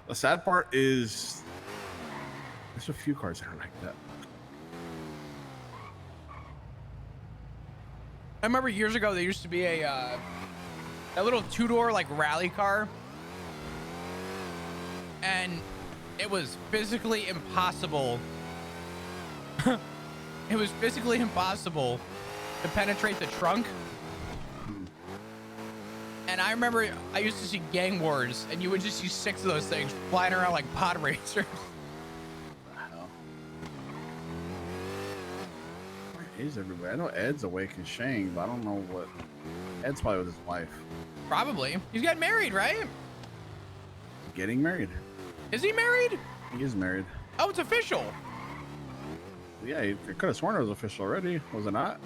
The sad part is there's a few cars that are like that. I remember years ago there used to be a little two-door like rally car, and it was physically impossible. It was physically impossible to penetrate the trunk. And I remember I used to see Gang Wars, and you would just see 6 of those things flying around like pod racers. Where is everybody? I know Ed's awake and Shane, but I don't know what. Ed's probably with his wife. Probably. He's getting married, right? Getting married? Is he married? He is married. Oh, it's official. Yeah, I could have sworn it was official already. Was it not?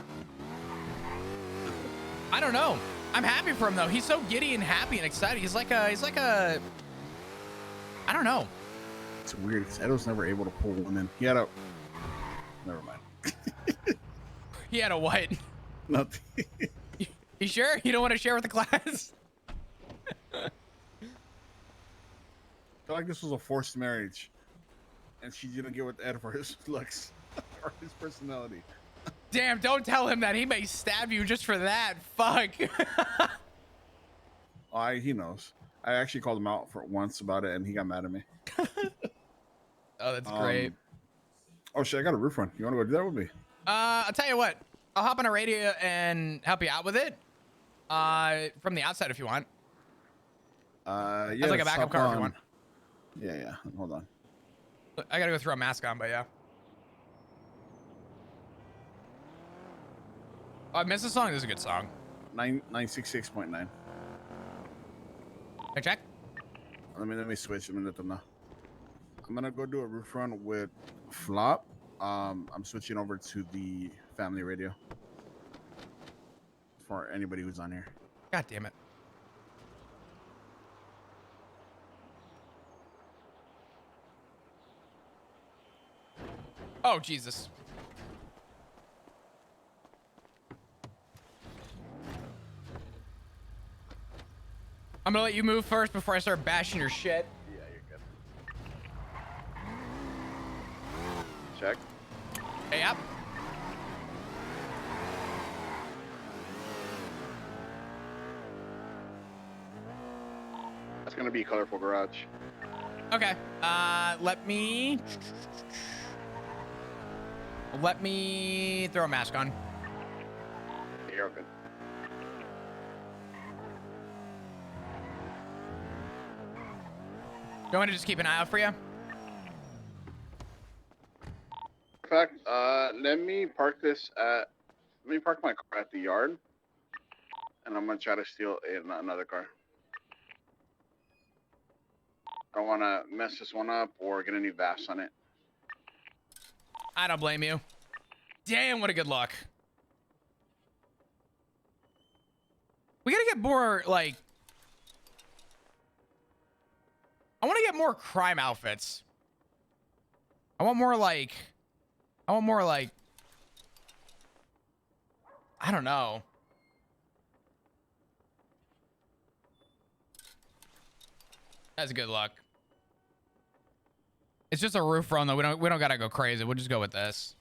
I don't know. I'm happy for him though. He's so giddy and happy and excited. He's like a I don't know. It's weird because Ed was never able to pull one in. He had a never mind. He had a what? Nothing. You sure? You don't want to share with the class? I feel like this was a forced marriage. And she didn't get with Ed for his looks or his personality. Damn, don't tell him that. He may stab you just for that. Fuck. He knows. I actually called him out for once about it, and he got mad at me. Oh, that's great. Oh, shit, I got a roof run. You want to go do that with me? I'll tell you what. I'll hop on a radio and help you out with it. From the outside if you want. Yeah. As like a backup car if you want. Yeah. Hold on. I gotta go throw a mask on, but yeah. Oh, I missed a song. This is a good song. 966.9. Hey, check. Let me switch. Let them know. I'm gonna go do a roof run with Flop. I'm switching over to the family radio for anybody who's on here. God damn it. Oh, Jesus. I'm gonna let you move first before I start bashing your shit. Yeah, you're good. Check. Hey, up. That's gonna be Colorful Garage. Okay. Let me throw a mask on. You're okay. Do you want me to just keep an eye out for you? In fact, let me park my car at the yard, and I'm gonna try to steal another car. I don't want to mess this one up or get any VAFs on it. I don't blame you. Damn, what a good luck. We gotta get more, like... I want to get more crime outfits. I want more, like... I don't know. That's good luck. It's just a roof run though. We don't gotta go crazy. We'll just go with this.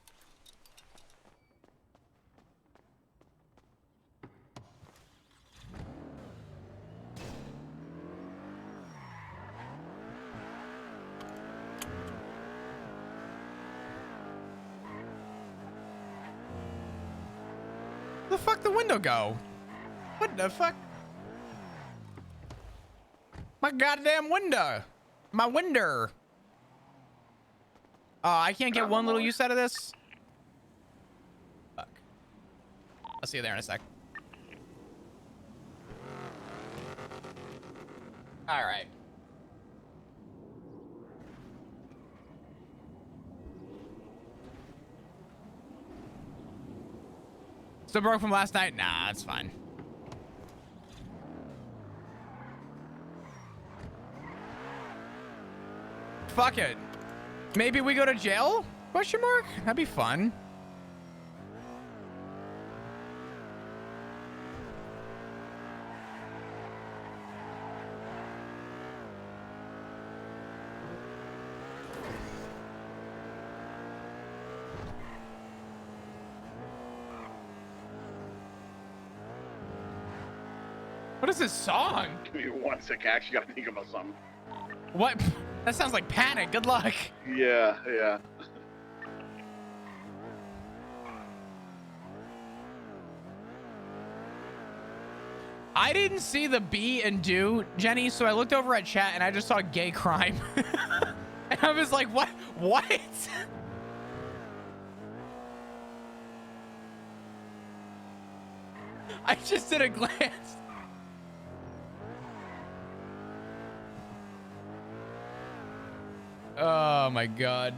Where the fuck the window go? What the fuck? My goddamn window. My window. Oh, I can't get one little use out of this? Fuck. I'll see you there in a sec. All right. Still broke from last night? Nah, it's fine. Fuck it. Maybe we go to jail? Question mark? That'd be fun. What is this song? Give me 1 sec. I actually gotta think about something. What? That sounds like Panic. Good luck. Yeah, yeah. I didn't see the be and do, Jenny, so I looked over at chat and I just saw gay crime. And I was like, what? What? I just did a glance. Oh my God.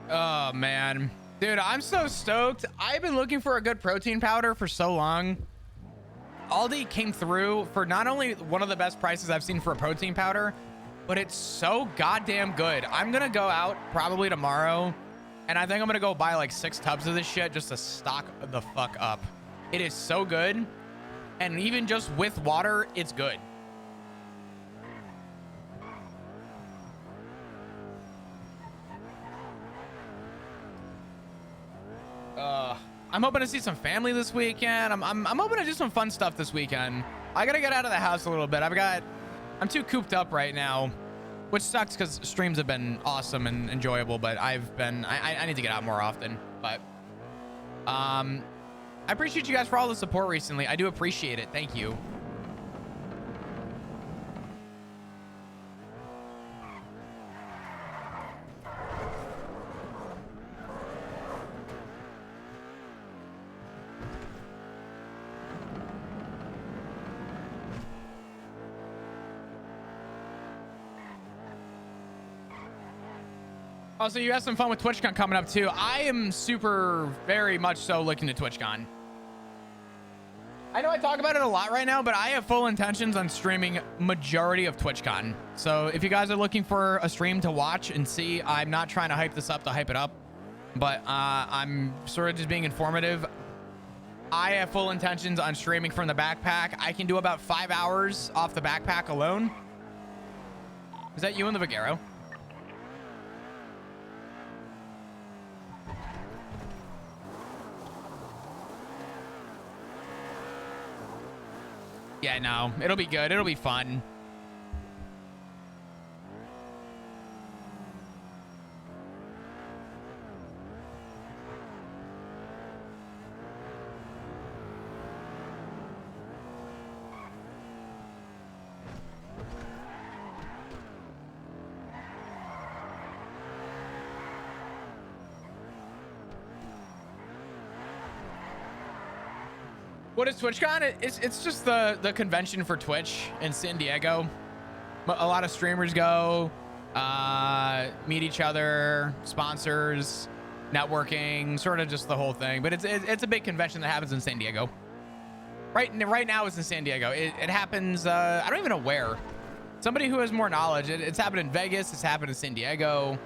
Oh man, dude, I'm so stoked. I've been looking for a good protein powder for so long. Aldi came through for not only one of the best prices I've seen for a protein powder, but it's so goddamn good. I'm gonna go out probably tomorrow, and I think I'm gonna go buy like 6 tubs of this shit just to stock the fuck up. It is so good, and even just with water, it's good. I'm hoping to see some family this weekend. I'm hoping to do some fun stuff this weekend. I gotta get out of the house a little bit. I'm too cooped up right now, which sucks because streams have been awesome and enjoyable, but I need to get out more often. But I appreciate you guys for all the support recently. I do appreciate it. Thank you. Also, you have some fun with TwitchCon coming up too. I am very much so looking to TwitchCon. I know I talk about it a lot right now, but I have full intentions on streaming majority of TwitchCon. So if you guys are looking for a stream to watch and see, I'm not trying to hype this up to hype it up, but I'm sort of just being informative. I have full intentions on streaming from the backpack. I can do about 5 hours off the backpack alone. Is that you in the Vigero? Yeah, no, it'll be good. It'll be fun. What is TwitchCon? It's just the convention for Twitch in San Diego. A lot of streamers go, meet each other, sponsors, networking, sort of just the whole thing. But it's a big convention that happens in San Diego. Right now it's in San Diego. It happens, I don't even know where. Somebody who has more knowledge. It's happened in Vegas. It's happened in San Diego.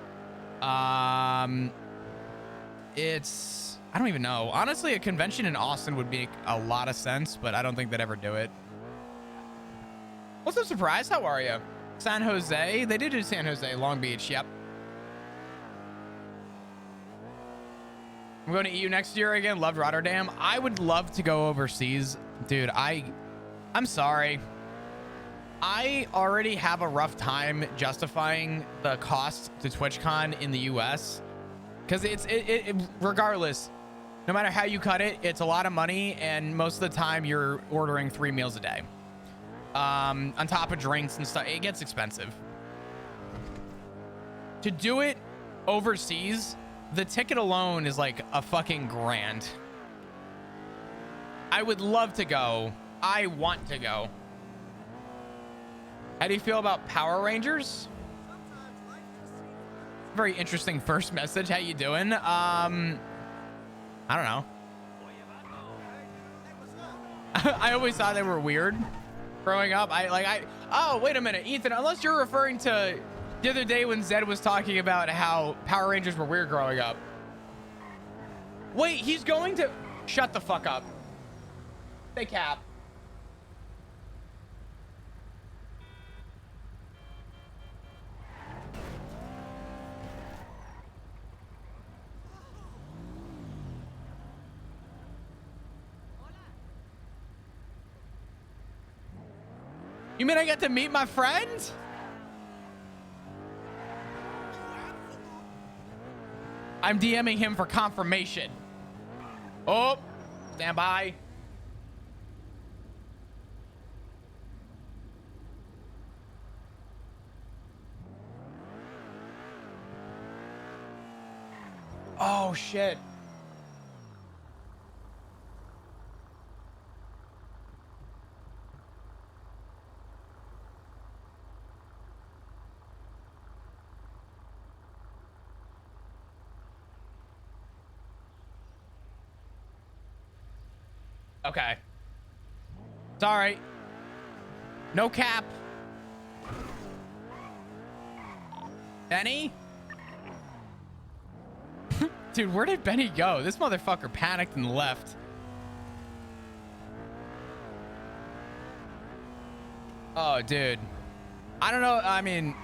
I don't even know. Honestly, a convention in Austin would make a lot of sense, but I don't think they'd ever do it. What's up, Surprise? How are you? San Jose? They did do San Jose, Long Beach. Yep. I'm going to EU next year again. Loved Rotterdam. I would love to go overseas. Dude, I'm sorry. I already have a rough time justifying the cost to TwitchCon in the US. Because regardless, no matter how you cut it, it's a lot of money, and most of the time you're ordering 3 meals a day. On top of drinks and stuff, it gets expensive. To do it overseas, the ticket alone is like a fucking grand. I would love to go. I want to go. How do you feel about Power Rangers? Very interesting first message. How you doing? I don't know. I always thought they were weird growing up. Oh, wait a minute, Ethan, unless you're referring to the other day when Zed was talking about how Power Rangers were weird growing up. Wait, he's going to shut the fuck up. They cap. You mean I get to meet my friend? I'm DMing him for confirmation. Oh, stand by. Oh, shit. Okay. It's all right. No cap. Benny? Dude, where did Benny go? This motherfucker panicked and left. Oh, dude. I don't know. I mean,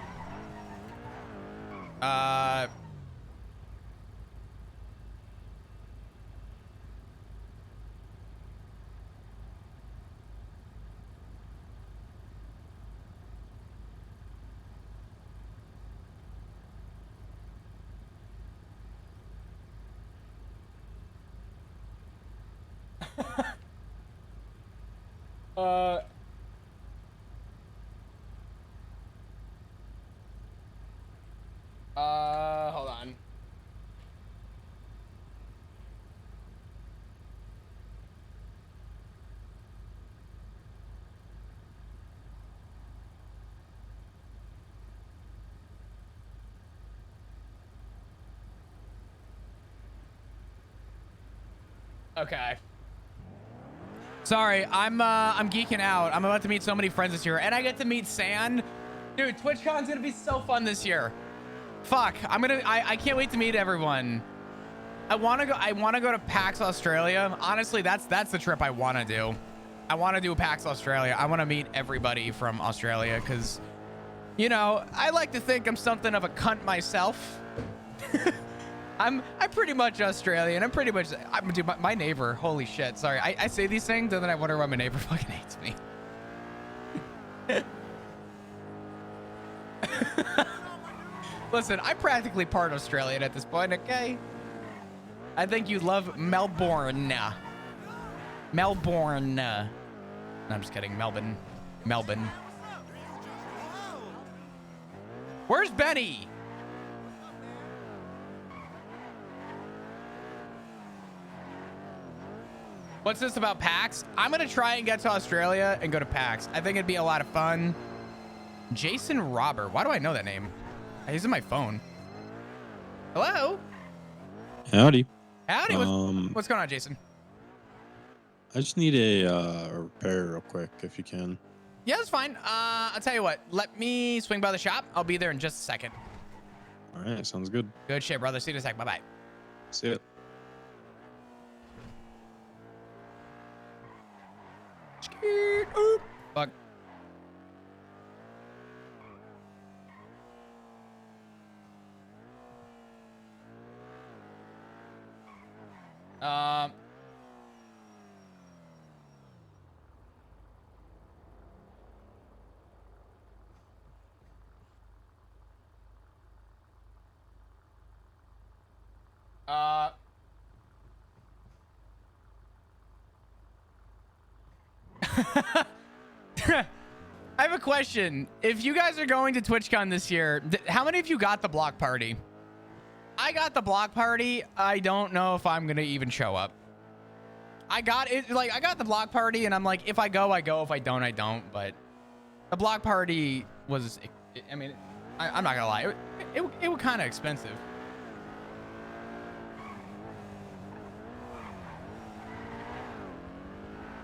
hold on. Okay. Sorry, I'm geeking out. I'm about to meet so many friends this year, and I get to meet San. Dude, TwitchCon's gonna be so fun this year. Fuck, I can't wait to meet everyone. I want to go to PAX Australia. Honestly, that's the trip I want to do. I want to do PAX Australia. I want to meet everybody from Australia because, you know, I like to think I'm something of a cunt myself. I'm pretty much Australian. Dude, my neighbor, holy shit. Sorry, I say these things and then I wonder why my neighbor fucking hates me. Listen, I'm practically part Australian at this point, okay? I think you love Melbourne. Melbourne. No, I'm just kidding. Melbourne. Melbourne. Where's Benny? What's this about PAX? I'm going to try and get to Australia and go to PAX. I think it'd be a lot of fun. Jason Robber. Why do I know that name? He's in my phone. Hello? Howdy. Howdy. What's going on, Jason? I just need a repair real quick, if you can. Yeah, that's fine. I'll tell you what. Let me swing by the shop. I'll be there in just a second. All right, sounds good. Good shit, brother. See you in a sec. Bye-bye. See ya. Oop. Fuck. I have a question. If you guys are going to TwitchCon this year, how many of you got the block party? I got the block party. I don't know if I'm going to even show up. I got it. Like, I got the block party and I'm like, if I go, I go. If I don't, I don't. But the block party was, I mean, I'm not going to lie. it would kind of expensive.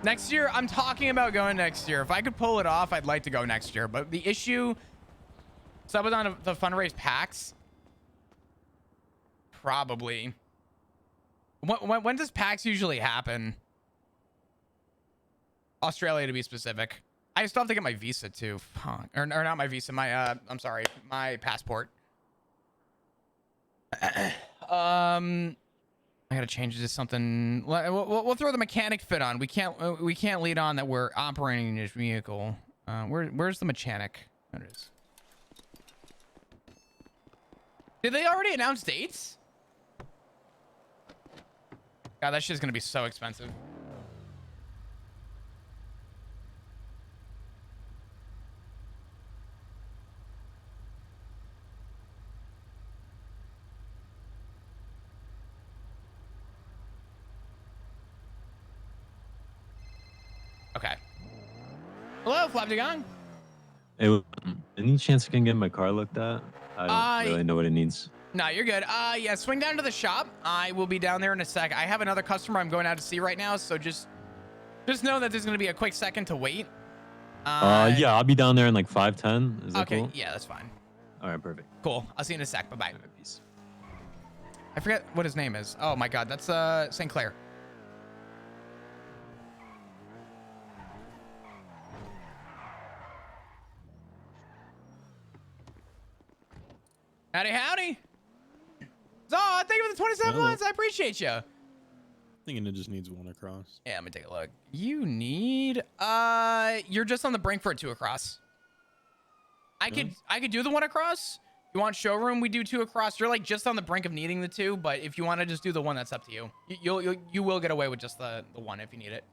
Next year, I'm talking about going next year. If I could pull it off, I'd like to go next year. But the issue, Subathon, the fundraise packs, probably. When does PAX usually happen? Australia, to be specific. I still have to get my visa too. Fuck. Or not my visa. My I'm sorry, my passport. I gotta change it to something. We'll throw the mechanic fit on. We can't lead on that we're operating this vehicle. Where's the mechanic? There it is. Did they already announce dates? God, that shit's gonna be so expensive. Okay. Hello, Flapjagon. Hey, any chance I can get my car looked at? I don't really know what it needs. No, you're good. Yeah, swing down to the shop. I will be down there in a sec. I have another customer I'm going out to see right now, so just know that there's gonna be a quick second to wait. Yeah, I'll be down there in like 5-10. Is that okay, cool? yeah, that's fine. All right, perfect. Cool. I'll see you in a sec. Bye bye. Peace. I forget what his name is. Oh my god, that's St. Clair. Howdy, howdy. Oh, thank you for the 27 Hello. months. I appreciate you. Thinking it just needs one across. Yeah, let me take a look. You need you're just on the brink for a 2 across. I could do the 1 across. You want showroom, we do 2 across. You're like just on the brink of needing the 2, but if you want to just do the 1, that's up to you. You will get away with just the 1 if you need it.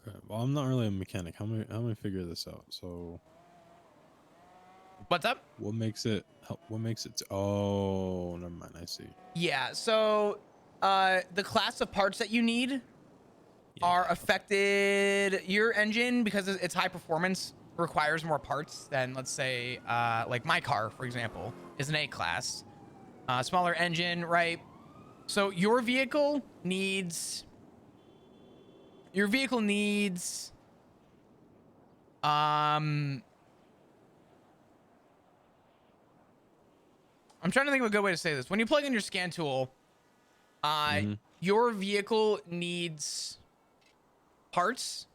Okay. Well, I'm not really a mechanic. How am I figure this out? So What's up? what makes it? Oh, never mind. I see. Yeah, so the class of parts that you need are affected. Your engine, because it's high performance, requires more parts than, let's say, like my car, for example, is an A class. Smaller engine, right? So your vehicle needs I'm trying to think of a good way to say this. When you plug in your scan tool, your vehicle needs parts,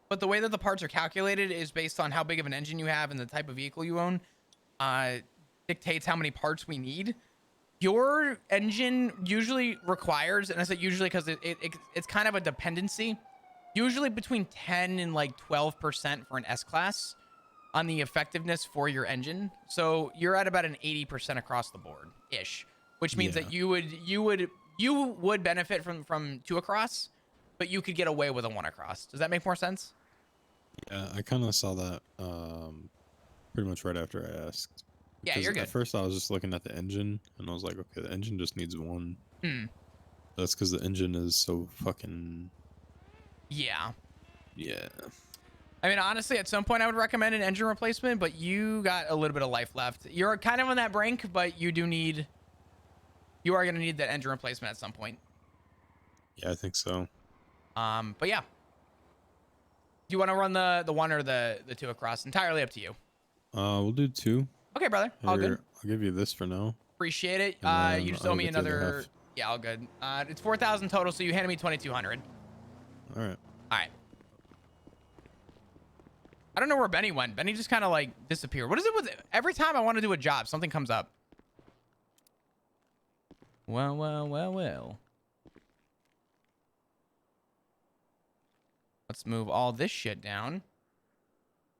but the way that the parts are calculated is based on how big of an engine you have and the type of vehicle you own, dictates how many parts we need. Your engine usually requires, and I say usually because it's kind of a dependency, usually between 10 and like 12% for an S class on the effectiveness for your engine. So you're at about an 80% across the board ish, which means that you would benefit from 2 across, but you could get away with a 1 across. Does that make more sense? Yeah, I kind of saw that pretty much right after I asked. Yeah, you're good. At first I was just looking at the engine and I was like, okay, the engine just needs 1. That's because the engine is so fucking... Yeah. Yeah. I mean, honestly, at some point I would recommend an engine replacement, but you got a little bit of life left. You're kind of on that brink, but you are going to need that engine replacement at some point. Yeah, I think so. But yeah. Do you want to run the 1 or the 2 across? Entirely up to you. We'll do 2. Okay, brother. All good. I'll give you this for now. Appreciate it. You just I'll owe me get the other another. half. Yeah, all good. It's 4,000 total, so you handed me 2,200. All right. All right. I don't know where Benny went. Benny just kind of like disappeared. What is it with every time I want to do a job, something comes up? Well. Let's move all this shit down.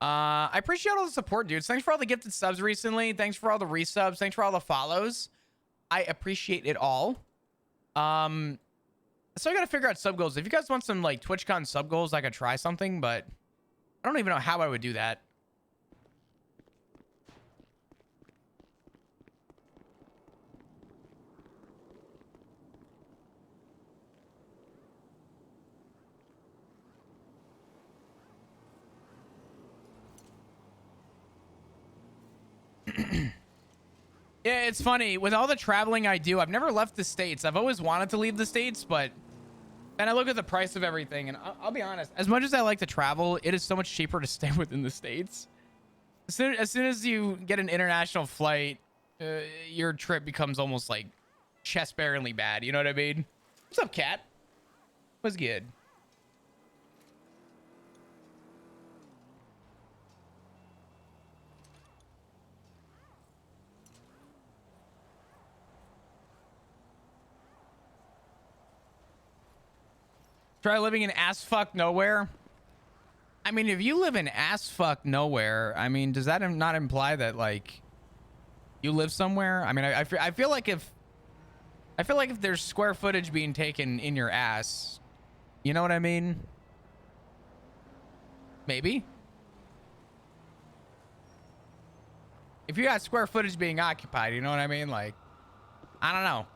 I appreciate all the support, dudes. Thanks for all the gifted subs recently. Thanks for all the resubs. Thanks for all the follows. I appreciate it all. So I gotta figure out sub goals. If you guys want some like TwitchCon sub goals, I could try something, but I don't even know how I would do that. Yeah, it's funny. With all the traveling I do, I've never left the States. I've always wanted to leave the States, but then I look at the price of everything, and I'll be honest. As much as I like to travel, it is so much cheaper to stay within the States. As soon as you get an international flight, your trip becomes almost like chest-bearingly bad. You know what I mean? What's up, Cat? What's good? Try living in ass fuck nowhere. I mean, if you live in ass fuck nowhere, I mean, does that not imply that like you live somewhere? I mean, I feel like if there's square footage being taken in your ass, you know what I mean? Maybe. If you got square footage being occupied, you know what I mean? Like, I don't know.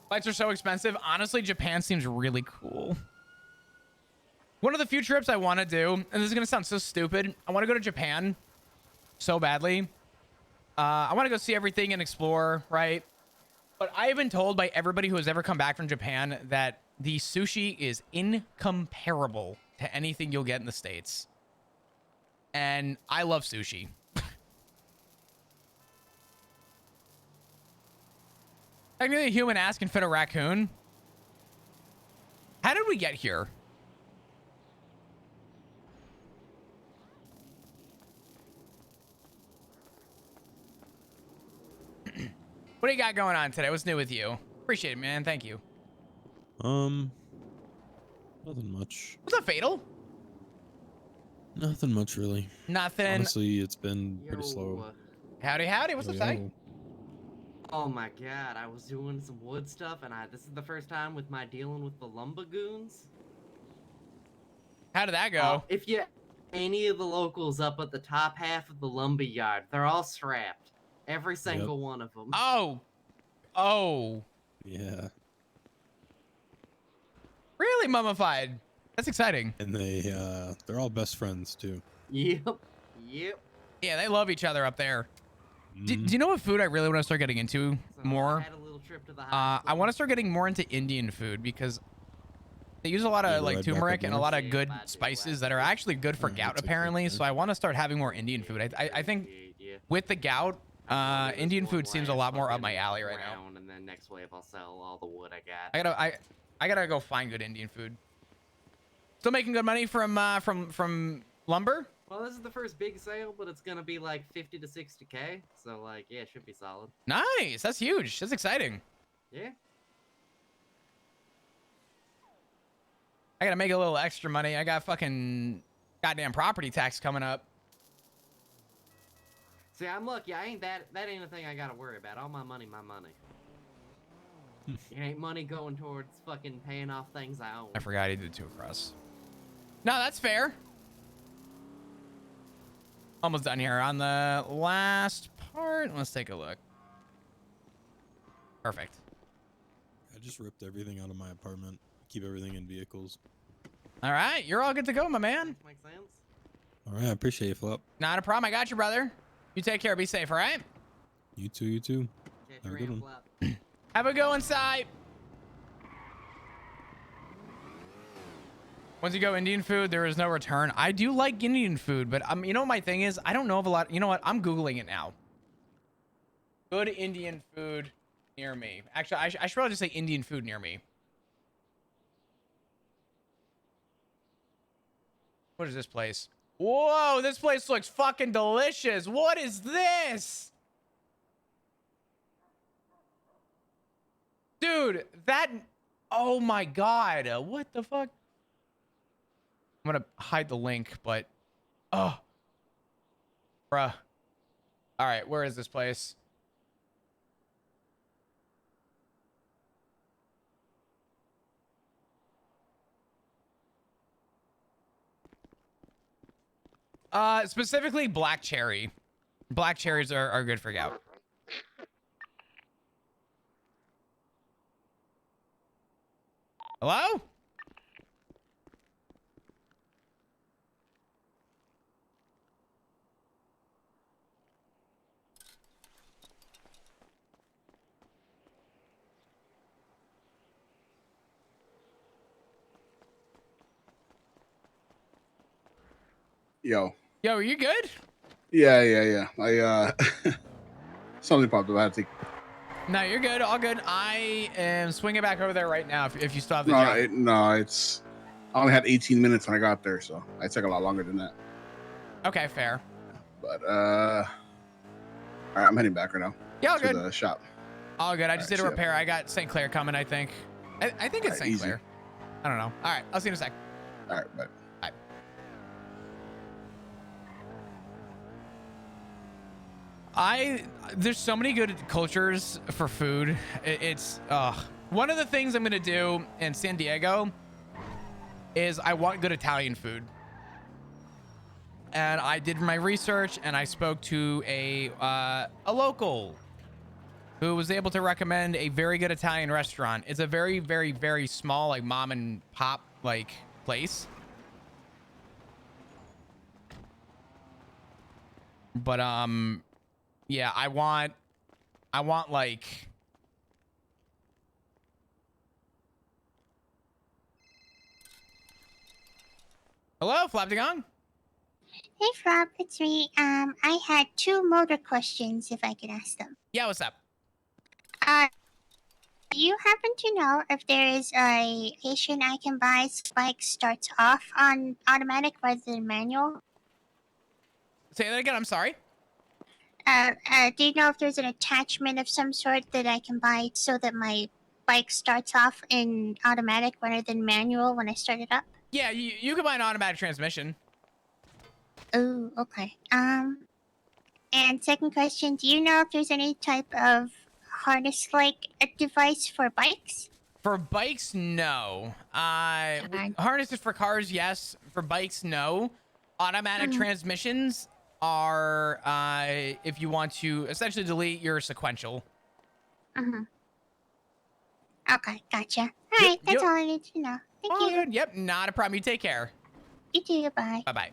Flights are so expensive. Honestly, Japan seems really cool. One of the few trips I want to do, and this is going to sound so stupid, I want to go to Japan so badly. I want to go see everything and explore, right? But I have been told by everybody who has ever come back from Japan that the sushi is incomparable to anything you'll get in the States. And I love sushi. Technically, a human ass can fit a raccoon. How did we get here? What do you got going on today? What's new with you? Appreciate it, man. Thank you. Nothing much. What's up, Fatal? Nothing much, really. Nothing. Honestly, it's been pretty slow. Howdy, howdy. What's up, Sai? Oh my god, I was doing some wood stuff, and this is the first time with my dealing with the lumbergoons. How did that go? If you any of the locals up at the top half of the lumber yard, they're all strapped. Every single one of them. Oh. Yeah. Really mummified. That's exciting. And they're all best friends too. Yep. Yeah, they love each other up there. Do you know what food I really want to start getting into more? I had a little trip to the I want to start getting more into Indian food because they use a lot of like turmeric and a lot of good spices that are actually good for gout apparently. So I want to start having more Indian food. I think with the gout, Indian food seems a lot more up my alley right now. And then next wave I'll sell all the wood I got. I gotta go find good Indian food. Still making good money from lumber. Well, this is the first big sale, but it's gonna be like 50 to 60K. So like, yeah, it should be solid. Nice. That's huge. That's exciting. Yeah. I gotta make a little extra money. I got fucking goddamn property tax coming up. See, I'm lucky. That ain't a thing I gotta worry about. All my money, my money. It ain't money going towards fucking paying off things I own. I forgot he did 2 across. No, that's fair. Almost done here on the last part. Let's take a look. Perfect. I just ripped everything out of my apartment. Keep everything in vehicles. All right, you're all good to go, my man. Makes sense. All right, I appreciate you, Flop. Not a problem. I got you, brother. You take care. Be safe, all right? You too. Have a good one. Have a go inside. Once you go Indian food, there is no return. I do like Indian food, but you know what my thing is? I don't know of a lot. You know what? I'm Googling it now. Good Indian food near me. Actually, I should probably just say Indian food near me. What is this place? Whoa, this place looks fucking delicious. What is this? Dude, oh my God. What the fuck? I'm gonna hide the link, but oh, bruh. All right, where is this place? Specifically black cherry. Black cherries are good for gout. Hello? Yo. Yo, are you good? Yeah. I something popped up. I had to. No, you're good. All good. I am swinging back over there right now. If you still have the No, job. it's. I only had 18 minutes when I got there, so I took a lot longer than that. Okay, fair. But all right, I'm heading back right now. Yeah, all to good. the shop. All good. I just did a see ya. repair. I got St. Clair coming, I think. I think it's St. Easy. Clair. I don't know. All right. I'll see you in a sec. All right, bye. Bye. There's so many good cultures for food. It's one of the things I'm gonna do in San Diego is I want good Italian food. And I did my research and I spoke to a local who was able to recommend a very good Italian restaurant. It's a very, very, very small, like mom and pop like place. But yeah, I want like hello, Flapdigong? Hey Flop, it's me. I had 2 motor questions if I could ask them. Yeah, what's up? Do you happen to know if there is a station I can buy bike starts off on automatic rather than manual? Say that again, I'm sorry. Do you know if there's an attachment of some sort that I can buy so that my bike starts off in automatic rather than manual when I start it up? Yeah, you can buy an automatic transmission. Oh, okay. And second question, do you know if there's any type of harness-like a device for bikes? For bikes, no. Harnesses for cars, yes. For bikes, no. Automatic transmissions are if you want to essentially delete your sequential. Okay, gotcha. All right, that's all I need to know. Thank you. Good. Yep, not a problem. You take care. You too. Bye. Bye-bye.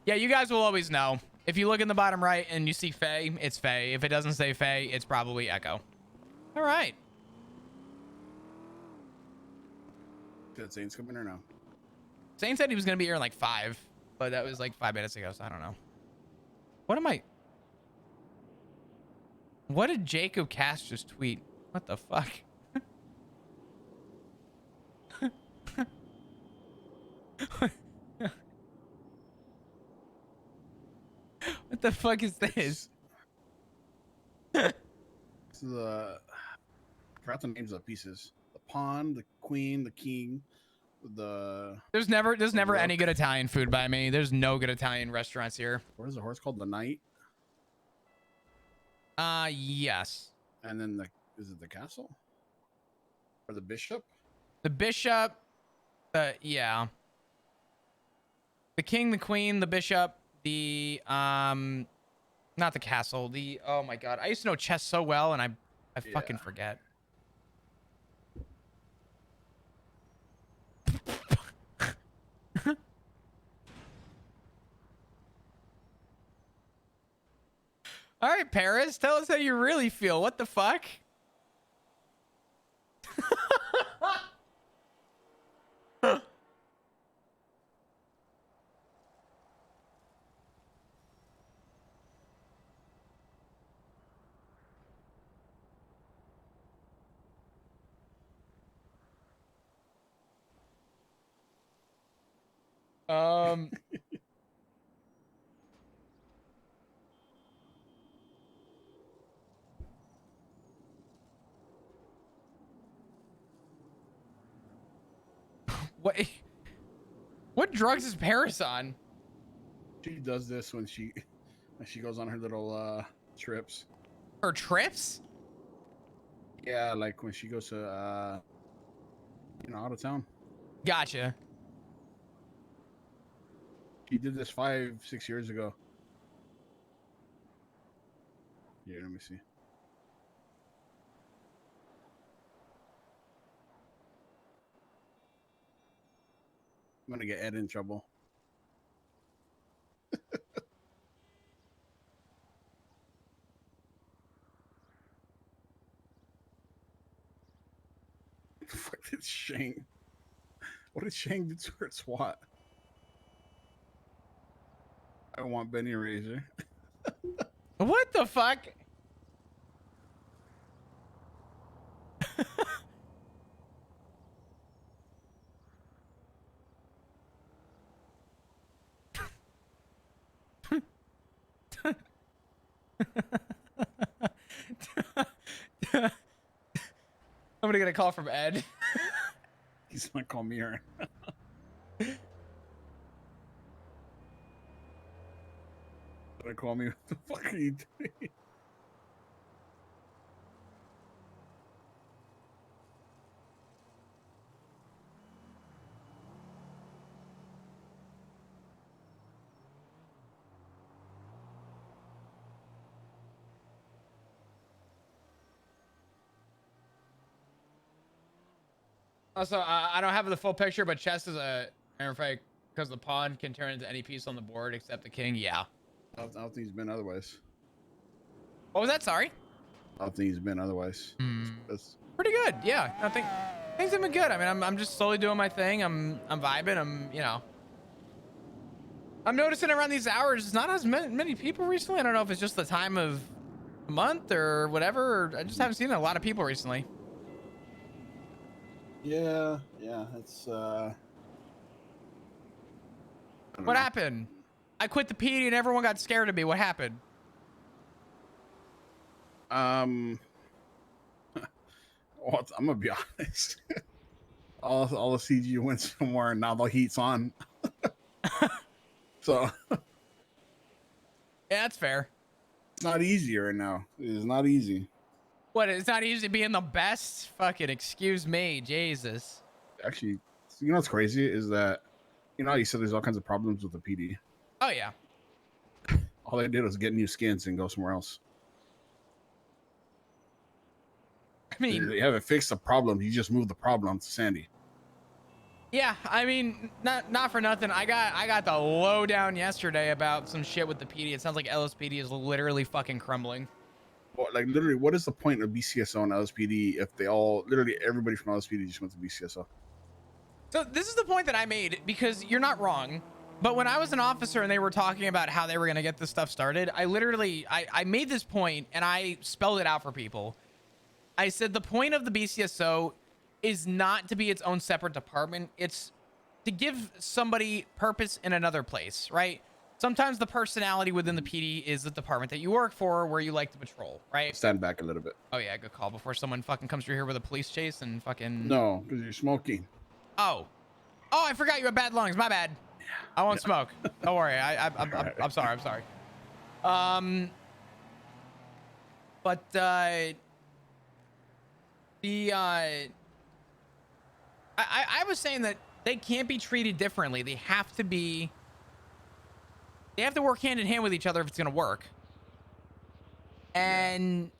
Yeah, you guys will always know. If you look in the bottom right and you see Faye, it's Faye. If it doesn't say Faye, it's probably Echo. All right. Did Zane's coming or no? Zane said he was going to be here in like 5, but that was like 5 minutes ago, so I don't know. What did Jacob Cass just tweet? What the fuck? What the fuck is this? I forgot the names of the pieces. The pawn, the queen, the king, There's never any good Italian food by me. There's no good Italian restaurants here. What is the horse called? The knight? Yes. And then is it the castle? Or the bishop? The bishop, yeah. The king, the queen, the bishop, the not the castle, oh my god. I used to know chess so well and I fucking forget. All right, Paris, tell us how you really feel. What the fuck? What drugs is Paris on? She does this when she goes on her little trips. Her trips? Yeah, like when she goes to out of town. Gotcha. She did this 5-6 years ago. Yeah, let me see. I'm gonna get Ed in trouble. Fuck did Shang? What did Shang do to her SWAT? I want Benny Razor. What the fuck? I'm gonna get a call from Ed. He's gonna call me her. Gonna call me. What the fuck are you doing? Also, I don't have the full picture, but chess is a because the pawn can turn into any piece on the board except the king. Yeah. I don't think he's been otherwise. What was that? Sorry. I don't think he's been otherwise. That's Pretty good. Yeah. I think things have been good. I mean, I'm just slowly doing my thing. I'm vibing. I'm noticing around these hours, there's not as many people recently. I don't know if it's just the time of the month or whatever. Or I just haven't seen a lot of people recently. yeah. It's What happened? I quit the PD and everyone got scared of me. What happened? Well, I'm gonna be honest. all the CG went somewhere, and now the heat's on. So Yeah, that's fair. it's not easy right now. It is not easy. What? It's not easy being the best? Fucking excuse me, Jesus. Actually, you know what's crazy is that how you said there's all kinds of problems with the PD. Oh yeah. All they did was get new skins and go somewhere else. I mean, They haven't fixed the problem. You just moved the problem to Sandy. yeah. I mean, not for nothing. I got the lowdown yesterday about some shit with the PD. It sounds like LSPD is literally fucking crumbling. Well, like literally, what is the point of BCSO and LSPD if they all literally everybody from LSPD just went to BCSO? So this is the point that I made, because you're not wrong. But when I was an officer and they were talking about how they were going to get this stuff started, I literally, I made this point and I spelled it out for people. I said the point of the BCSO is not to be its own separate department. It's to give somebody purpose in another place, right? Sometimes the personality within the PD is the department that you work for, where you like to patrol, right? Stand back a little bit. Oh yeah, good call. Before someone fucking comes through here with a police chase and fucking... No, because you're smoking. Oh, I forgot you have bad lungs. My bad. I won't smoke. Don't worry. I'm sorry. I'm sorry. But I was saying that they can't be treated differently. They have to work hand in hand with each other if it's gonna work. And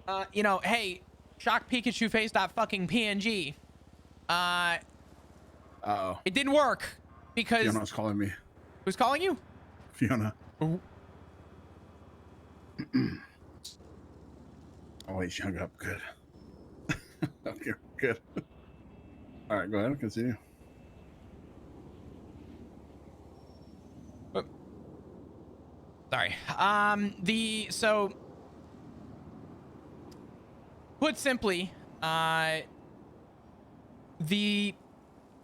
hey, shock Pikachu face dot fucking PNG. Uh-oh. It didn't work because Fiona's calling me. Who's calling you? Fiona. Ooh. Oh wait, she hung up. Good. Okay, good. All right, go ahead. Continue. Sorry. So put simply, the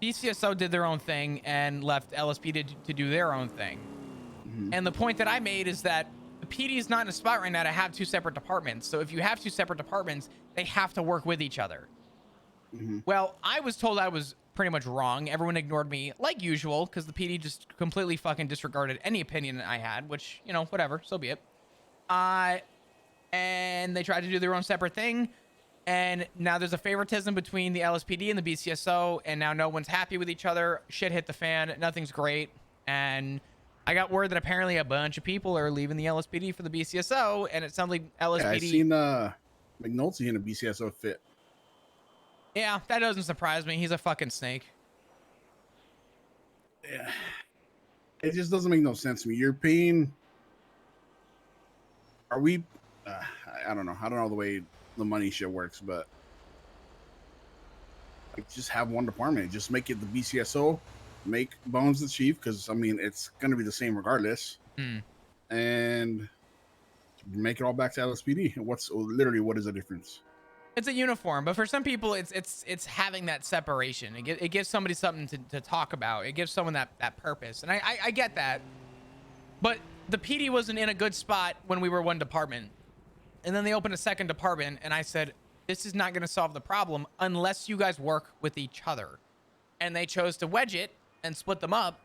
BCSO did their own thing and left LSP to do their own thing. Mm-hmm. And the point that I made is that the PD is not in a spot right now to have two separate departments. So if you have two separate departments, they have to work with each other. Mm-hmm. Well, I was told I was pretty much wrong. Everyone ignored me like usual because the PD just completely fucking disregarded any opinion that I had, which, whatever, so be it. And they tried to do their own separate thing. And now there's a favoritism between the LSPD and the BCSO, and now no one's happy with each other. Shit hit the fan. Nothing's great. And I got word that apparently a bunch of people are leaving the LSPD for the BCSO, and it sounds like LSPD... Yeah, I seen McNulty in a BCSO fit. Yeah, that doesn't surprise me. He's a fucking snake. Yeah. It just doesn't make no sense to me. You're paying... Are we... I don't know. I don't know the way the money shit works, but... Like, just have one department. Just make it the BCSO, make Bones the chief because I mean it's going to be the same regardless, and make it all back to LSPD. What is the difference? It's a uniform, but for some people, it's having that separation. It gives somebody something to talk about. It gives someone that purpose, and I get that. But the PD wasn't in a good spot when we were one department, and then they opened a second department, and I said, this is not going to solve the problem unless you guys work with each other. And they chose to wedge it and split them up.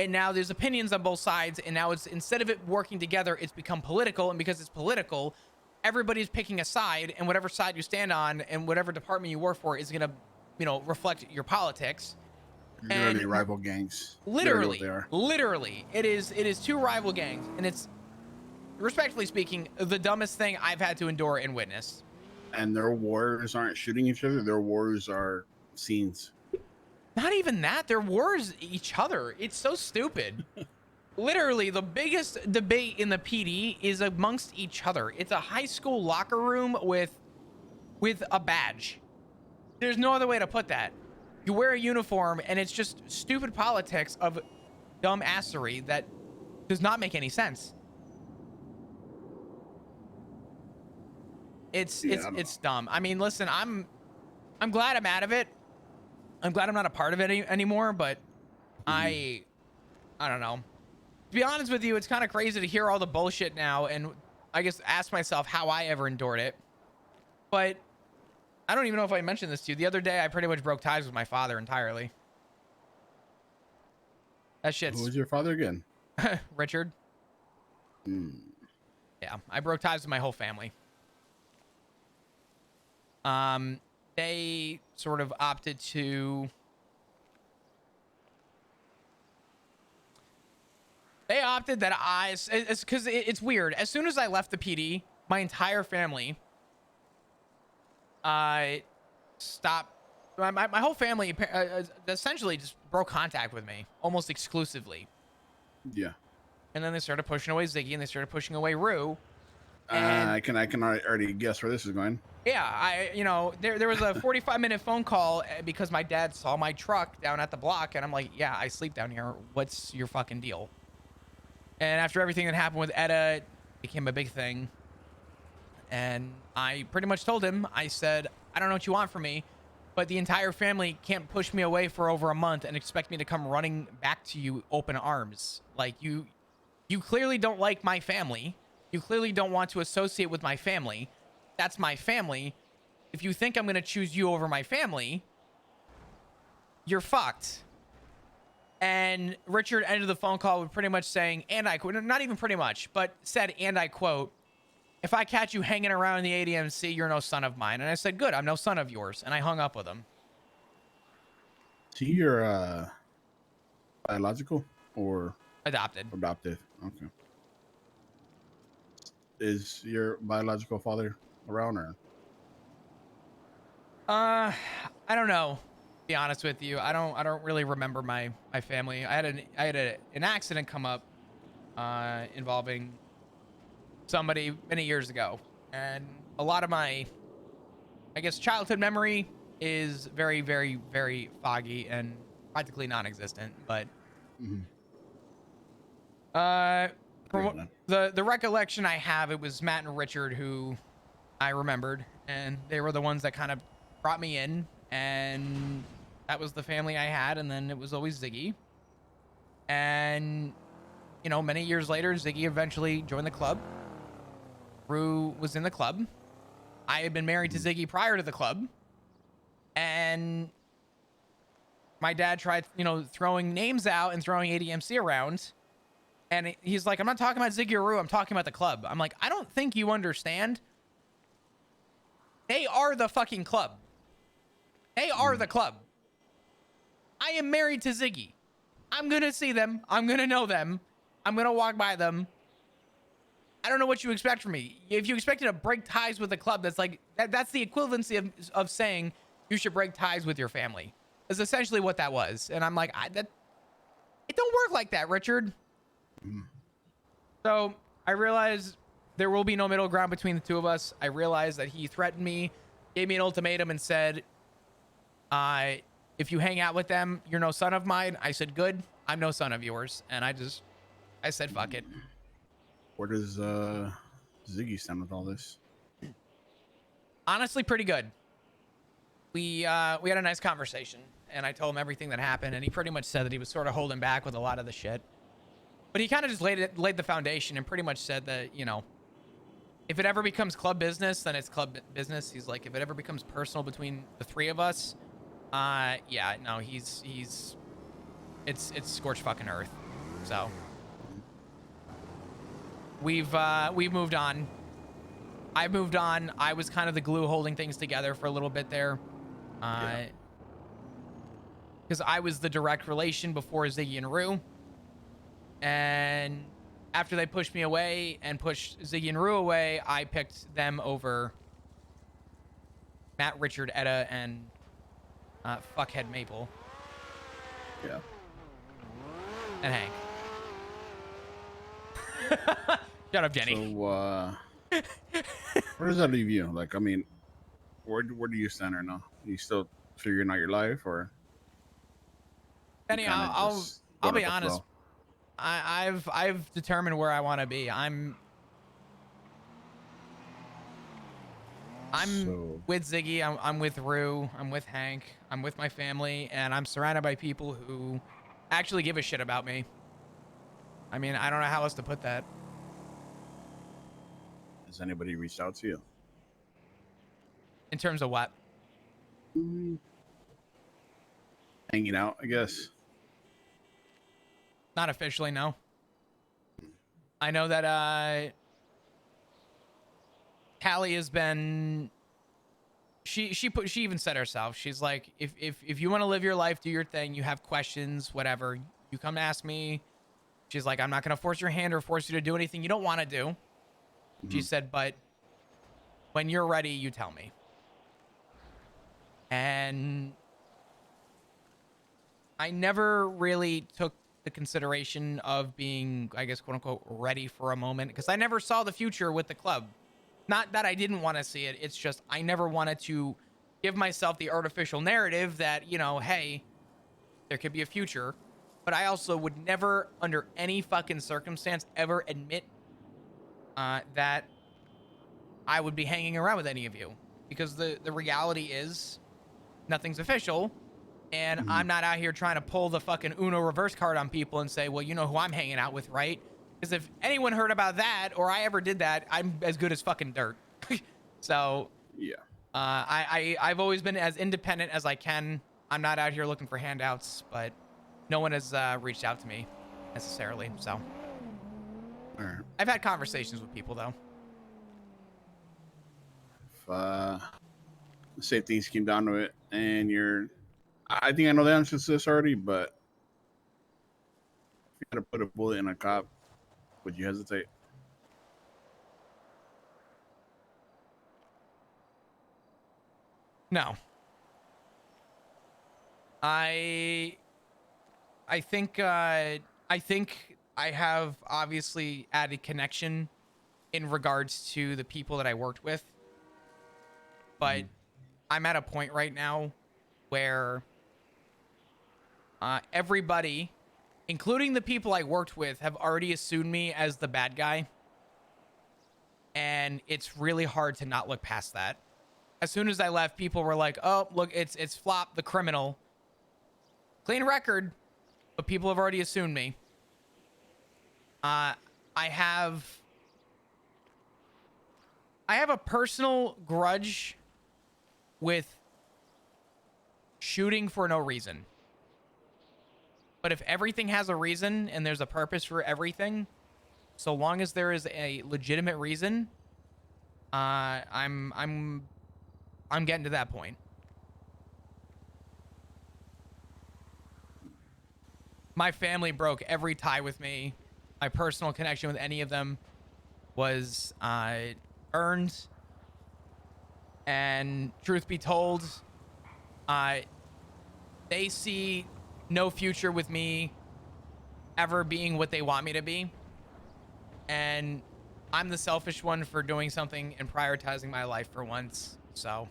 And now there's opinions on both sides. And now it's, instead of it working together, it's become political. And because it's political, everybody's picking a side, and whatever side you stand on and whatever department you work for is going to, you know, reflect your politics. Literally rival gangs. Literally, they are. literally, it is two rival gangs. And it's, respectfully speaking, the dumbest thing I've had to endure and witness. And their wars aren't shooting each other. Their wars are scenes. Not even that. Their wars each other. It's so stupid. Literally, the biggest debate in the PD is amongst each other. It's a high school locker room with a badge. There's no other way to put that. You wear a uniform, and it's just stupid politics of dumb assery that does not make any sense. It's dumb. I mean, listen, I'm glad I'm out of it. I'm glad I'm not a part of it anymore, but I don't know. To be honest with you, it's kind of crazy to hear all the bullshit now, and I guess ask myself how I ever endured it. But I don't even know if I mentioned this to you. The other day, I pretty much broke ties with my father entirely. That shit's... Who was your father again? Richard. Yeah, I broke ties with my whole family. They sort of opted to... They opted that it's because it's weird. As soon as I left the PD, my entire family stopped. My whole family essentially just broke contact with me almost exclusively. Yeah. And then they started pushing away Ziggy, and they started pushing away Rue. I can already guess where this is going. Yeah, there was a 45-minute phone call because my dad saw my truck down at the block, and I'm like, yeah, I sleep down here. What's your fucking deal? And after everything that happened with Etta, it became a big thing. And I pretty much told him, I said, I don't know what you want from me, but the entire family can't push me away for over a month and expect me to come running back to you open arms. Like, you clearly don't like my family. You clearly don't want to associate with my family. That's my family. If you think I'm going to choose you over my family, you're fucked. And Richard ended the phone call with pretty much saying, and I quote, not even pretty much, but said, and I quote, if I catch you hanging around in the ADMC, you're no son of mine. And I said, good, I'm no son of yours. And I hung up with him. So you're biological or adopted? Adopted. Okay. Is your biological father around, or? I don't know. To be honest with you, I don't really remember my family. I had an accident come up involving somebody many years ago, and a lot of my, I guess, childhood memory is very, very, very foggy and practically non-existent. But from the recollection I have, it was Matt and Richard who I remembered, and they were the ones that kind of brought me in, and that was the family I had. And then it was always Ziggy, and many years later, Ziggy eventually joined the club. Rue was in the club. I had been married to Ziggy prior to the club, and my dad tried throwing names out and throwing ADMC around, and he's like, I'm not talking about Ziggy or Rue, I'm talking about the club. I'm like, I don't think you understand. They are the fucking club. They are the club. I am married to Ziggy. I'm gonna see them. I'm gonna know them. I'm gonna walk by them. I don't know what you expect from me. If you expected to break ties with the club, that's like that's the equivalency of saying you should break ties with your family. Is essentially what that was. And I'm like, it don't work like that, Richard. So I realized there will be no middle ground between the two of us. I realized that he threatened me, gave me an ultimatum, and said, if if you hang out with them, you're no son of mine. I said, good. I'm no son of yours. And I said, fuck it. Where does Ziggy stand with all this? Honestly, pretty good. We had a nice conversation, and I told him everything that happened, and he pretty much said that he was sort of holding back with a lot of the shit. But he kind of just laid the foundation and pretty much said that, you know, if it ever becomes club business, then it's club business. He's like, if it ever becomes personal between the three of us, yeah, no, it's scorched fucking earth. So we've moved on. I've moved on. I was kind of the glue holding things together for a little bit there. Because I was the direct relation before Ziggy and Rue. And after they pushed me away and pushed Ziggy and Rue away, I picked them over Matt, Richard, Etta, and fuckhead Maple. Yeah. And Hank. Shut up, Jenny. So, where does that leave you? Like, I mean, where do you stand right now? Are you still figuring out your life, or? Jenny, I'll be honest. I've determined where I want to be. I'm with Ziggy. I'm with Rue. I'm with Hank. I'm with my family, and I'm surrounded by people who actually give a shit about me. I mean, I don't know how else to put that. Has anybody reached out to you? In terms of what? Hanging out, I guess. Not officially, no. I know that Callie has been. She even said herself. She's like, if you want to live your life, do your thing. You have questions, whatever. You come ask me. She's like, I'm not gonna force your hand or force you to do anything you don't want to do. She said, but when you're ready, you tell me. And I never really took the consideration of being, I guess, quote unquote, ready for a moment, because I never saw the future with the club. Not that I didn't want to see it. It's just I never wanted to give myself the artificial narrative that, you know, hey, there could be a future. But I also would never, under any fucking circumstance, ever admit that I would be hanging around with any of you, because the reality is nothing's official, and I'm not out here trying to pull the fucking Uno reverse card on people and say, well, you know who I'm hanging out with, right? Because if anyone heard about that or I ever did that, I'm as good as fucking dirt. So yeah, I've always been as independent as I can. I'm not out here looking for handouts, but no one has reached out to me necessarily. So all right. I've had conversations with people though. If say things came down to it, and I think I know the answer to this already, but if you had to put a bullet in a cop, would you hesitate? No. I think I have obviously added connection in regards to the people that I worked with. But I'm at a point right now where everybody, including the people I worked with, have already assumed me as the bad guy. And it's really hard to not look past that. As soon as I left, people were like, oh, look, it's Flop, the criminal. Clean record, but people have already assumed me. I have a personal grudge with shooting for no reason. But if everything has a reason and there's a purpose for everything, so long as there is a legitimate reason, I'm getting to that point. My family broke every tie with me. My personal connection with any of them was earned. And truth be told, they see no future with me ever being what they want me to be. And I'm the selfish one for doing something and prioritizing my life for once. So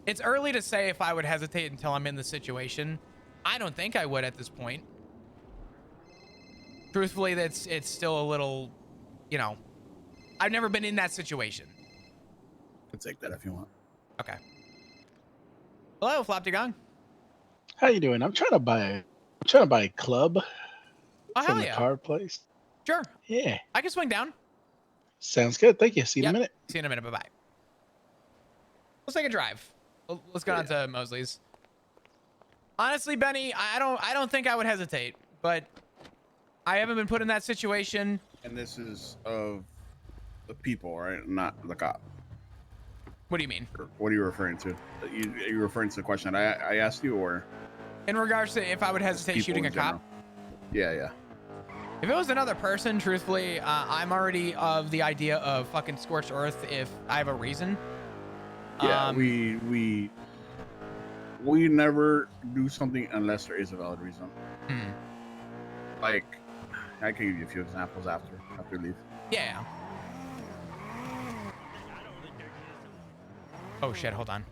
It's early to say if I would hesitate until I'm in the situation. I don't think I would at this point. Truthfully, it's still a little, you know, I've never been in that situation. I'll take that if you want. Okay. Hello, Floptigong. How you doing? I'm trying to buy a club Oh, from hell the yeah. car place. Sure. Yeah. I can swing down. Sounds good. Thank you. See you in a minute. See you in a minute. Bye-bye. Let's take a drive. Let's go down to Mosley's. Honestly, Benny, I don't think I would hesitate, but I haven't been put in that situation. And this is of the people, right? Not the cop. What do you mean? What are you referring to? Are you referring to the question that I asked you, or in regards to if I would hesitate shooting a cop? Yeah. If it was another person, truthfully, I'm already of the idea of fucking scorched earth if I have a reason. Yeah, we never do something unless there is a valid reason. Like, I can give you a few examples after you leave. Yeah. Oh shit, hold on.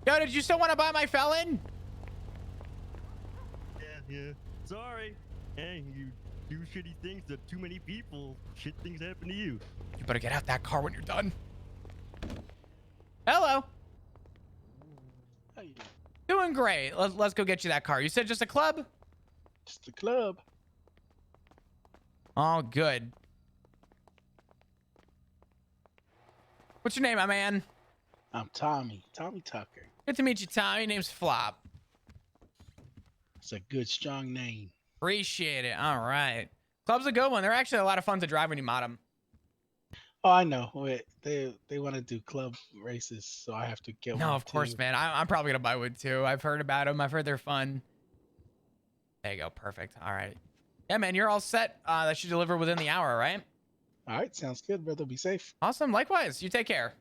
Yo, did you still want to buy my felon? Yeah. Sorry. Hey, you do shitty things to too many people. Shit things happen to you. You better get out that car when you're done. Hello. How you doing? Doing great. Let's go get you that car. You said just a club? Just a club. Oh, good. What's your name, my man? I'm Tommy Tucker. Good to meet you, Tommy. Your name's Flop. It's a good, strong name. Appreciate it. All right. Club's a good one. They're actually a lot of fun to drive when you mod them. Oh, I know. Wait, they want to do club races, so I have to get one. No, of course, man. I'm probably going to buy one, too. I've heard about them. I've heard they're fun. There you go. Perfect. All right. Yeah, man, you're all set. That should deliver within the hour, right? All right. Sounds good, brother. Be safe. Awesome. Likewise. You take care.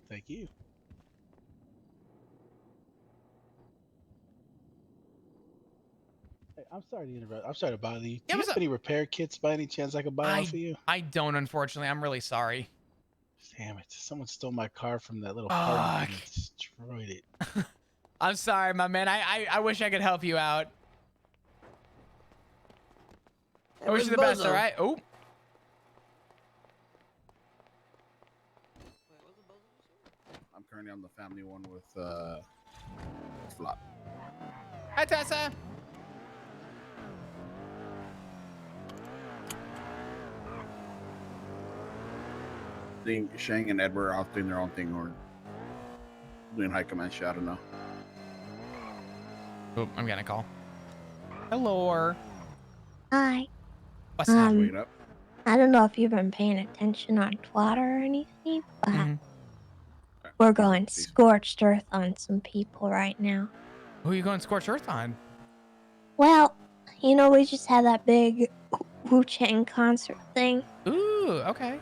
Thank you. Hey, I'm sorry to interrupt. I'm sorry to bother you. Do you have any repair kits by any chance I could buy off of you? I don't, unfortunately. I'm really sorry. Damn it. Someone stole my car from that little party and destroyed it. I'm sorry, my man. I wish I could help you out. I wish you the best, all right? Oh. I'm currently on the family one with Flop. Hi, Tessa. I think Shang and Edward are out doing their own thing or doing high command shit. I don't know. Oh, I'm getting a call. Hello. Hi. What's up? Wait up. I don't know if you've been paying attention on Twitter or anything, but we're going scorched earth on some people right now. Who are you going scorched earth on? Well, you know, we just had that big Wu Chang concert thing. Ooh, okay.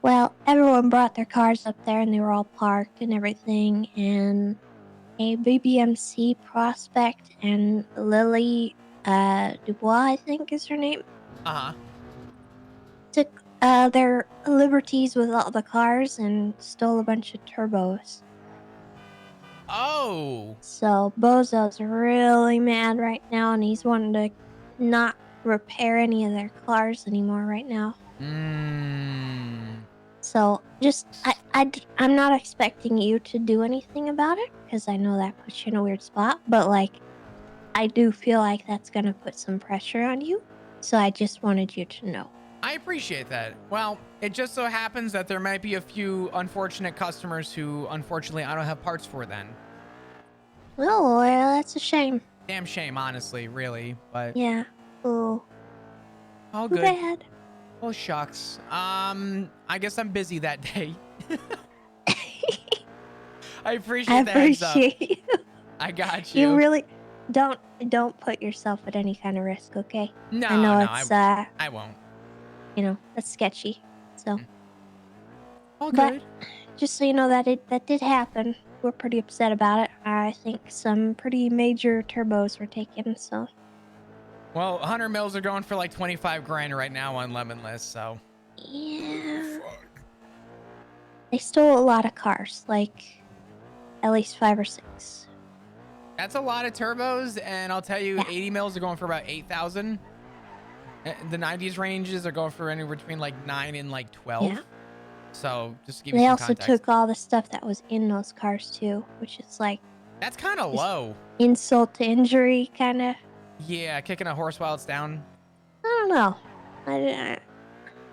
Well, everyone brought their cars up there and they were all parked and everything, and a BBMC prospect and Lily Dubois, I think is her name, took their liberties with all the cars and stole a bunch of turbos. Oh. So Bozo's really mad right now, and he's wanting to not repair any of their cars anymore right now. So just, I'm not expecting you to do anything about it, because I know that puts you in a weird spot, but like, I do feel like that's going to put some pressure on you. So I just wanted you to know. I appreciate that. Well, it just so happens that there might be a few unfortunate customers who, unfortunately, I don't have parts for then. Oh, well, that's a shame. Damn shame, honestly, really, but... Yeah. Oh. All Too good. bad. Oh, shucks. I guess I'm busy that day. I appreciate the heads up. you. I got you. You really don't put yourself at any kind of risk, okay? No, I know no, it's I won't. You know, that's sketchy. So. All but good. Just so you know that did happen. We're pretty upset about it. I think some pretty major turbos were taken, so. Well, 100 mils are going for like 25 grand right now on Lemon List, so. Yeah. They stole a lot of cars, like at least 5 or 6. That's a lot of turbos, and I'll tell you, Yeah. 80 mils are going for about 8,000. The 90s ranges are going for anywhere between like 9 and like 12. Yeah. So just to give you They some also context. took all the stuff that was in those cars too, which is like That's kind of just low. insult to injury, kind of. Yeah, kicking a horse while it's down. I don't know.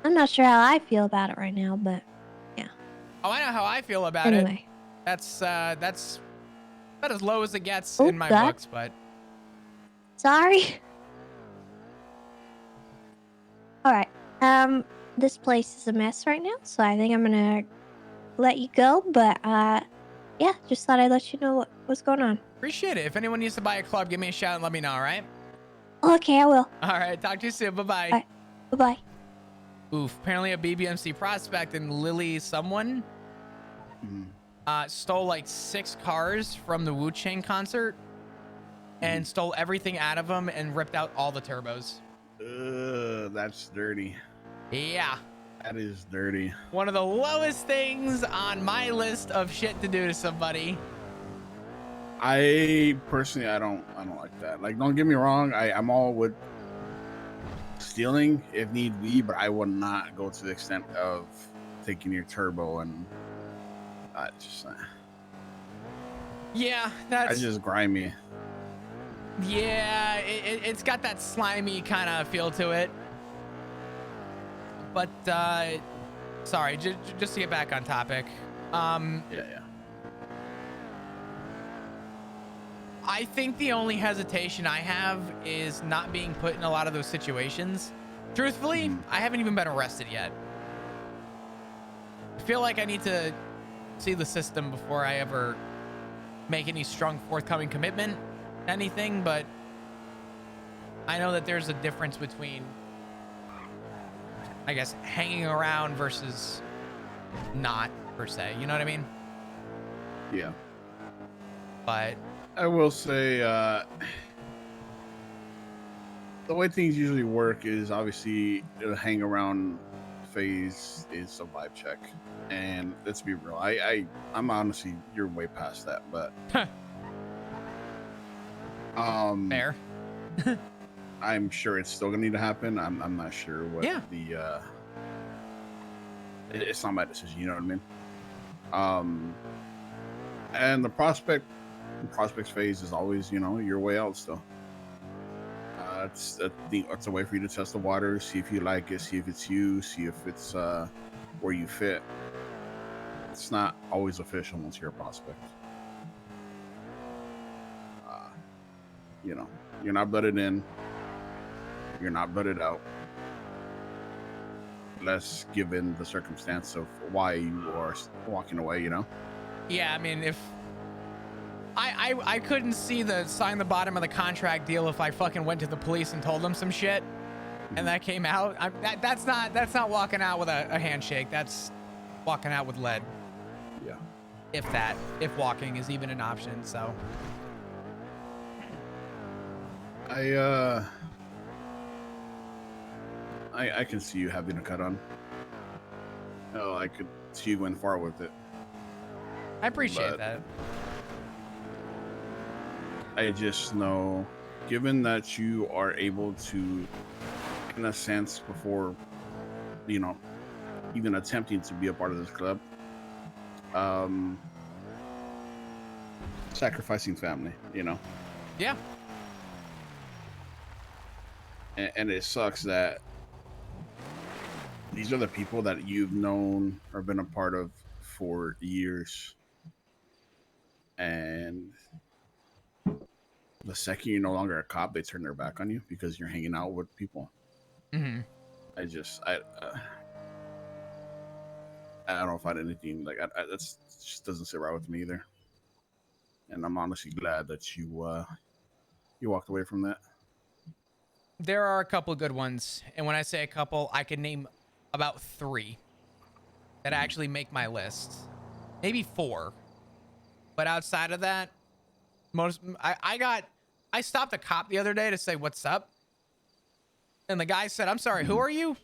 I'm not sure how I feel about it right now, but yeah. Oh, I know how I feel about Anyway. it. That's about as low as it gets Oh, in my God. books, but Sorry. All right. This place is a mess right now, so I think I'm gonna let you go. But yeah, just thought I'd let you know what's going on. appreciate it. If anyone needs to buy a club, give me a shout and let me know, all right? Okay, I will. All right, talk to you soon. Bye-bye. Bye. Bye-bye. Oof, apparently a BBMC prospect and Lily someone stole like 6 cars from the Wu Chang concert and stole everything out of them and ripped out all the turbos. That's dirty. Yeah. That is dirty. One of the lowest things on my list of shit to do to somebody. I personally, I don't like that. Like, don't get me wrong. I'm all with stealing if need be, but I would not go to the extent of taking your turbo and Yeah, that's just grimy. Yeah, it's got that slimy kind of feel to it. But sorry, just to get back on topic. Yeah. I think the only hesitation I have is not being put in a lot of those situations. Truthfully, I haven't even been arrested yet. I feel like I need to see the system before I ever make any strong forthcoming commitment to anything, but I know that there's a difference between, I guess, hanging around versus not, per se. You know what I mean? Yeah. But I will say, the way things usually work is obviously the hang around phase is a vibe check, and let's be real. I'm honestly, you're way past that, but fair. I'm sure it's still gonna need to happen. I'm not sure what it's not my decision. You know what I mean? And the prospects phase is always, your way out still. It's a way for you to test the water, see if you like it, see if it's you, see if it's where you fit. It's not always official once you're a prospect. You're not butted in, you're not butted out, unless given the circumstance of why you are walking away. Yeah, I mean, if I couldn't see sign the bottom of the contract deal if I fucking went to the police and told them some shit, and that came out. That's not walking out with a handshake. That's walking out with lead. Yeah. If walking is even an option. So I can see you having a cut on. Oh, I could see you going far with it. I appreciate that. I just know, given that you are able to, in a sense, before, even attempting to be a part of this club, sacrificing family, Yeah. And it sucks that these are the people that you've known or been a part of for years. And the second you're no longer a cop, they turn their back on you because you're hanging out with people. Mm-hmm. I don't find anything like that just doesn't sit right with me either. And I'm honestly glad that you walked away from that. There are a couple good ones, and when I say a couple, I can name about 3 that actually make my list, maybe 4. But outside of that, I stopped a cop the other day to say what's up, and the guy said, "I'm sorry, who are you?"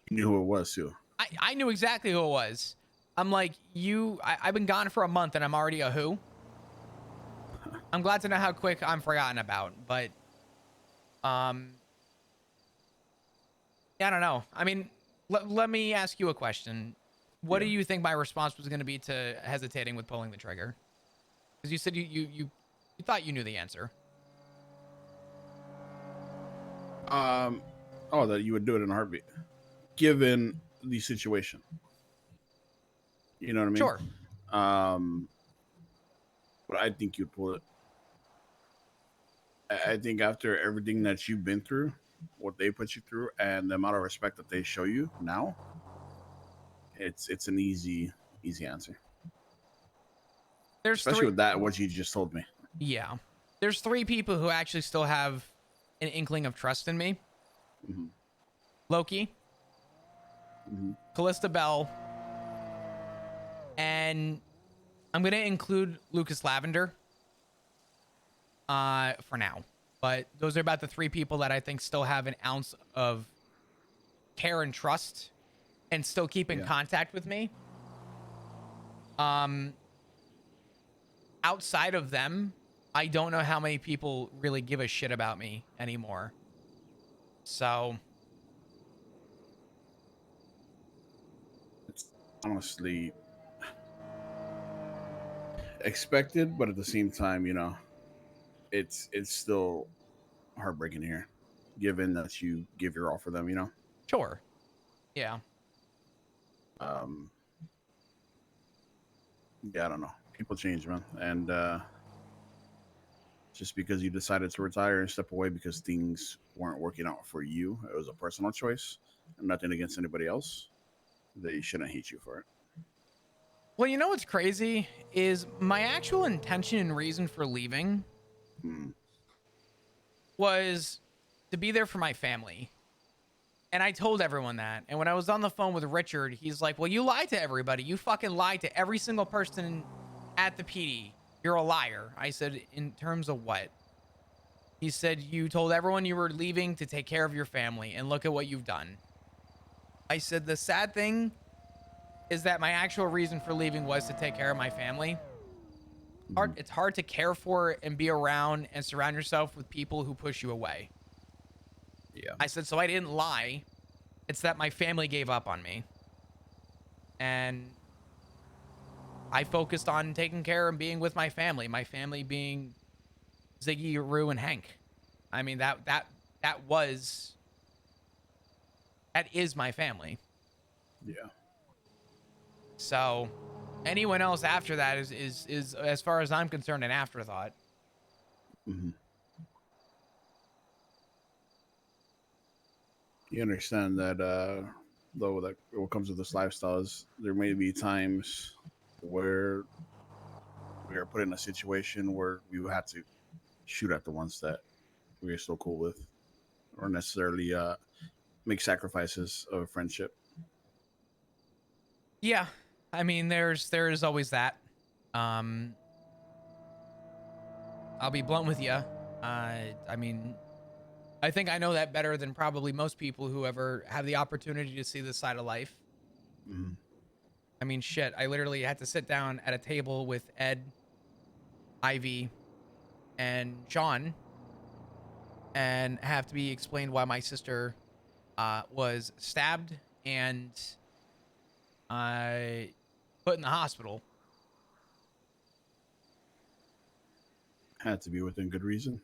You knew who it was too. I knew exactly who it was. I'm like, I've been gone for a month and I'm already a who. I'm glad to know how quick I'm forgotten about, but yeah, I don't know. I mean, let me ask you a question. What do you think my response was going to be to hesitating with pulling the trigger? Because you said you thought you knew the answer. Oh, that you would do it in a heartbeat, given the situation. You know what I mean? Sure. But I think you'd pull it. I think after everything that you've been through, what they put you through, and the amount of respect that they show you now, it's an easy answer. There's Especially with that, what you just told me. Yeah. There's 3 people who actually still have an inkling of trust in me. Mm-hmm. Loki, Callista Bell, and I'm going to include Lucas Lavender for now. But those are about the 3 people that I think still have an ounce of care and trust and still keep in contact with me. Outside of them, I don't know how many people really give a shit about me anymore. So It's honestly expected, but at the same time, it's still heartbreaking here, given that you give your all for them. Sure. Yeah. Yeah, I don't know. People change, man, and just because you decided to retire and step away because things weren't working out for you, it was a personal choice, and nothing against anybody else. They shouldn't hate you for it. Well, you know what's crazy is my actual intention and reason for leaving was to be there for my family. And I told everyone that. And when I was on the phone with Richard, he's like, well, you lied to everybody. You fucking lied to every single person at the PD. You're a liar. I said, in terms of what? He said, you told everyone you were leaving to take care of your family. And look at what you've done. I said, the sad thing is that my actual reason for leaving was to take care of my family. It's hard to care for and be around and surround yourself with people who push you away. Yeah. I said, so I didn't lie. It's that my family gave up on me. And I focused on taking care and being with my family being Ziggy, Rue, and Hank. I mean, that is my family. Yeah. So anyone else after that is as far as I'm concerned, an afterthought. Mm-hmm. You understand that, though, that what comes with this lifestyle is there may be times where we are put in a situation where we would have to shoot at the ones that we are so cool with, or necessarily make sacrifices of a friendship. Yeah, I mean, there's always that. I'll be blunt with you. I mean, I think I know that better than probably most people who ever have the opportunity to see this side of life. Mm-hmm. I mean, shit, I literally had to sit down at a table with Ed, Ivy, and Sean and have to be explained why my sister was stabbed and put in the hospital. Had to be within good reason.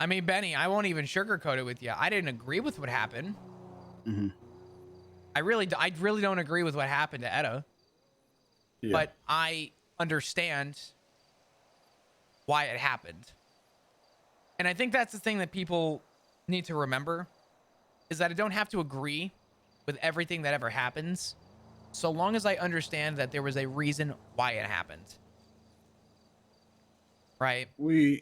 I mean, Benny, I won't even sugarcoat it with you. I didn't agree with what happened. Mm-hmm. I really don't agree with what happened to Etta. Yeah. But I understand why it happened. And I think that's the thing that people need to remember is that I don't have to agree with everything that ever happens, so long as I understand that there was a reason why it happened. Right? We